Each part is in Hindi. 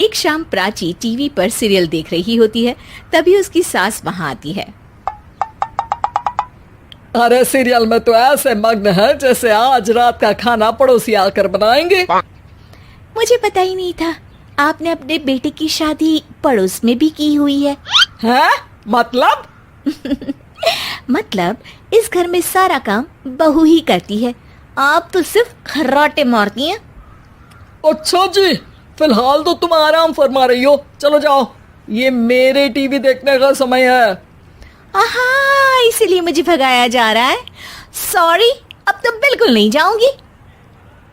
एक शाम प्राची टीवी पर सीरियल देख रही होती है। तभी उसकी सास वहां आती है। अरे सीरियल में तो ऐसे मग्न है जैसे आज रात का खाना पड़ोसी आकर बनाएंगे। मुझे पता ही नहीं था आपने अपने बेटे की शादी पड़ोस में भी की हुई है। हैं? मतलब? मतलब इस घर में सारा काम बहू ही करती है, आप तो सिर्फ खर्राटे मारती हैं। अच्छा जी, फिलहाल तो तुम आराम फरमा रही हो, चलो जाओ, ये मेरे टीवी देखने का समय है। आहा, इसीलिए मुझे भगाया जा रहा है। सॉरी, अब तो बिल्कुल नहीं जाऊंगी।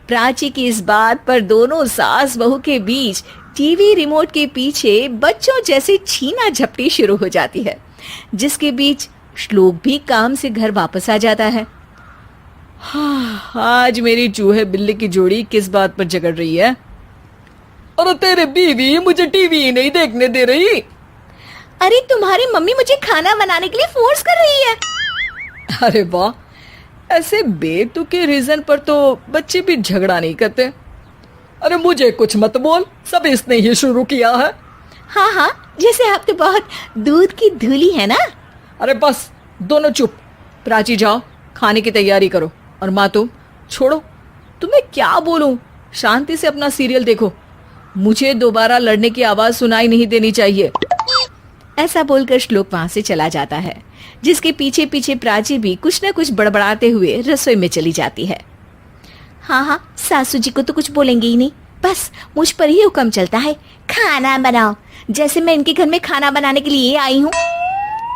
प्राची की इस बात पर दोनों सास बहू के बीच टीवी रिमोट के पीछे बच्चों जैसे छीना झपटी शुरू हो जाती है, जिसके बीच श्लोक भी काम से घर वापस आ जाता है। हाँ, आज मेरी चूहे बिल्ली की जोड़ी किस बात पर झगड़ रही है? अरे तेरे बीवी मुझे टीवी ही नहीं देखने दे रही। अरे तुम्हारी मम्मी मुझे खाना बनाने के लिए फोर्स कर रही है। अरे वाह, ऐसे बेतुके रीजन पर तो बच्चे भी झगड़ा नहीं करते। अरे मुझे कुछ मत बोल, सब इसने ही शुरू किया है। हाँ हाँ, जैसे आप तो बहुत दूध की धूली है ना। अरे बस, दोनों चुप। प्राची जाओ, खाने की तैयारी करो। और माँ तुम छोड़ो, तुम्हें क्या बोलूं, शांति से अपना सीरियल देखो, मुझे दोबारा लड़ने की आवाज सुनाई नहीं देनी चाहिए। ऐसा बोलकर श्लोक वहां से चला जाता है, जिसके पीछे पीछे प्राची भी कुछ न कुछ बड़बड़ाते हुए रसोई में चली जाती है। हाँ हाँ, सासू जी को तो कुछ बोलेंगे ही नहीं, बस मुझ पर ही हुक्म चलता है, खाना बनाओ, जैसे मैं इनके घर में खाना बनाने के लिए आई हूँ।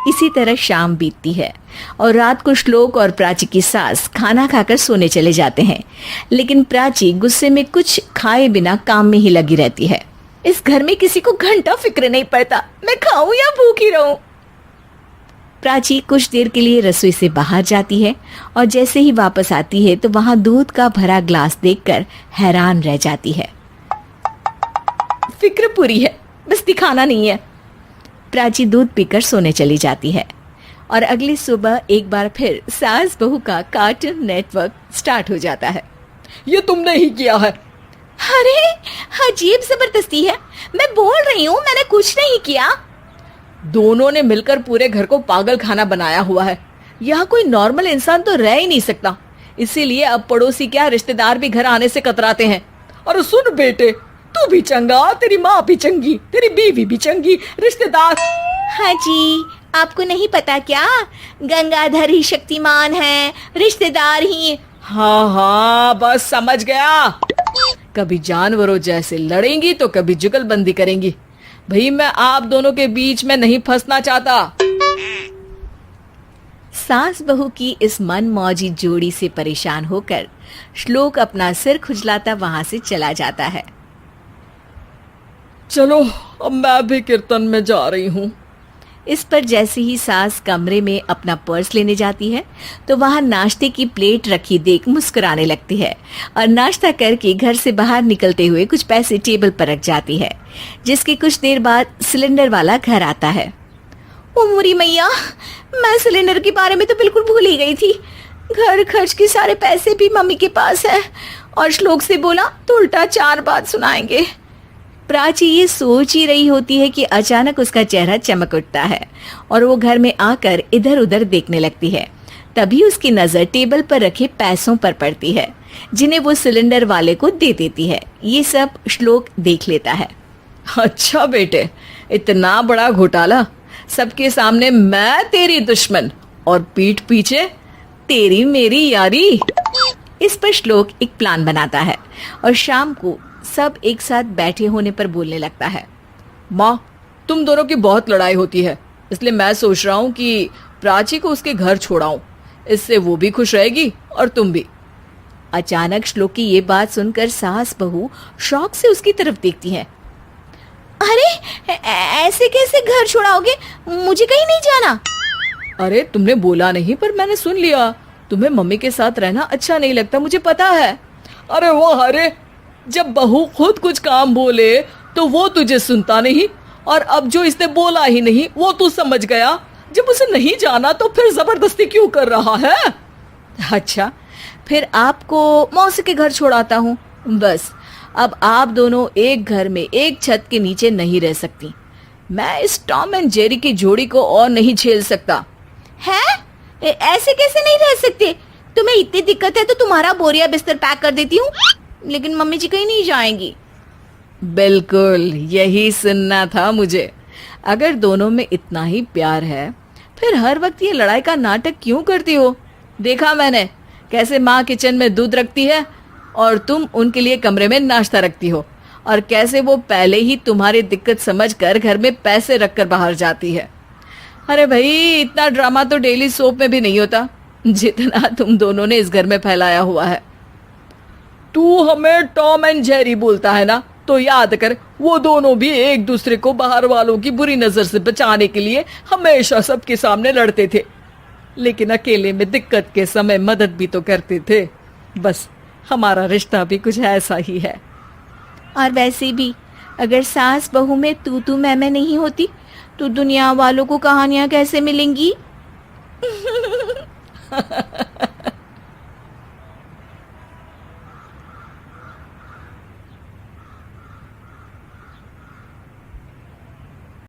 इसी तरह शाम बीतती है और रात को श्लोक और प्राची की सास खाना खाकर सोने चले जाते हैं, लेकिन प्राची गुस्से में कुछ खाए बिना काम में ही लगी रहती है। इस घर में किसी को घंटा फिक्र नहीं पड़ता, मैं खाऊं या भूखी रहूं। प्राची कुछ देर के लिए रसोई से बाहर जाती है और जैसे ही वापस आती है तो वहां दूध का भरा ग्लास देखकर हैरान रह जाती है। फिक्र पूरी है, बस दिखाना नहीं है। प्राची दूध पीकर सोने चली जाती है और अगली सुबह एक बार फिर सास बहू का कार्टून नेटवर्क स्टार्ट हो जाता है। ये तुमने ही किया है। अरे अजीब जबरदस्ती है, मैं बोल रही हूँ मैंने कुछ नहीं किया। दोनों ने मिलकर पूरे घर को पागल खाना बनाया हुआ है। यहाँ कोई नॉर्मल इंसान तो रह ही नहीं सकता, इसीलिए अब पड़ोसी क्या रिश्तेदार भी घर आने से कतराते हैं। और सुन बेटे, तू भी चंगा, तेरी माँ भी चंगी, तेरी बीवी भी चंगी, रिश्तेदार। हाँ जी, आपको नहीं पता क्या, गंगाधर ही शक्तिमान है, रिश्तेदार ही। हाँ हाँ, बस समझ गया। कभी जानवरों जैसे लड़ेंगी तो कभी जुगलबंदी करेंगी। भाई मैं आप दोनों के बीच में नहीं फंसना चाहता। सास बहू की इस मनमौजी जोड़ी से परेशान होकर श्लोक अपना सिर खुजलाता वहां से चला जाता है। चलो अब मैं भी कीर्तन में जा रही हूँ। इस पर जैसे ही सास कमरे में अपना पर्स लेने जाती है तो वहां नाश्ते की प्लेट रखी देख मुस्कुराने लगती है और नाश्ता करके घर से बाहर निकलते हुए कुछ पैसे टेबल पर रख जाती है, जिसके कुछ देर बाद सिलेंडर वाला घर आता है। ओ मोरी मैया, मैं सिलेंडर के बारे में तो बिल्कुल भूल ही गई थी। घर खर्च के सारे पैसे भी मम्मी के पास है और श्लोक से बोला तो उल्टा 4 बात सुनाएंगे। प्राची ये सोच ही रही होती है कि अचानक उसका चेहरा चमक उठता है और वो घर में आकर इधर उधर देखने लगती है। तभी उसकी नजर टेबल पर रखे पैसों पर पड़ती है, जिन्हें वो सिलेंडर वाले को दे देती है। ये सब श्लोक देख लेता है। अच्छा बेटे, इतना बड़ा घोटाला, सबके सामने मैं तेरी दुश्मन और पीठ पीछे तेरी मेरी यारी। इस पर श्लोक एक प्लान बनाता है और शाम को सब एक साथ बैठे होने पर बोलने लगता है। माँ, तुम दोनों की बहुत लड़ाई होती है, इसलिए मैं सोच रहा हूँ कि प्राची को उसके घर छोड़ाऊं, इससे वो भी खुश रहेगी और तुम भी। अचानक श्लोक की ये बात सुनकर सास बहू शौक से उसकी तरफ देखती है। अरे ऐसे कैसे घर छोड़ाओगे, मुझे कहीं नहीं जाना। अरे तुमने बोला नहीं पर मैंने सुन लिया, तुम्हें मम्मी के साथ रहना अच्छा नहीं लगता, मुझे पता है। अरे वाह, अरे जब बहू खुद कुछ काम बोले तो वो तुझे सुनता नहीं, और अब जो इसने बोला ही नहीं वो तू समझ गया। जब उसे नहीं जाना तो फिर जबरदस्ती क्यों कर रहा है? अच्छा, फिर आपको मौसी के घर छोड़ाता हूँ, बस अब आप दोनों एक घर में एक छत के नीचे नहीं रह सकती। मैं इस टॉम एंड जेरी की जोड़ी को और नहीं झेल सकता। है? ऐसे कैसे नहीं रह सकते? तुम्हें इतनी दिक्कत है तो तुम्हारा बोरिया बिस्तर पैक कर देती हूँ, लेकिन मम्मी जी कहीं नहीं जाएंगी। बिल्कुल यही सुनना था मुझे। अगर दोनों में इतना ही प्यार है फिर हर वक्त ये लड़ाई का नाटक क्यों करती हो? देखा मैंने कैसे माँ किचन में दूध रखती है और तुम उनके लिए कमरे में नाश्ता रखती हो, और कैसे वो पहले ही तुम्हारी दिक्कत समझकर घर में पैसे रखकर बाहर जाती है। अरे भाई, इतना ड्रामा तो डेली सोप में भी नहीं होता जितना तुम दोनों ने इस घर में फैलाया हुआ है। तू हमें टॉम एंड जेरी बोलता है ना, तो याद कर वो दोनों भी एक दूसरे को बाहर वालों की बुरी नजर से बचाने के लिए हमेशा सबके सामने लड़ते थे, लेकिन अकेले में दिक्कत के समय मदद भी तो करते थे। बस हमारा रिश्ता भी कुछ ऐसा ही है। और वैसे भी अगर सास बहू में तू मैं नहीं होती तो दुनिया वालों को कहानियां कैसे मिलेंगी?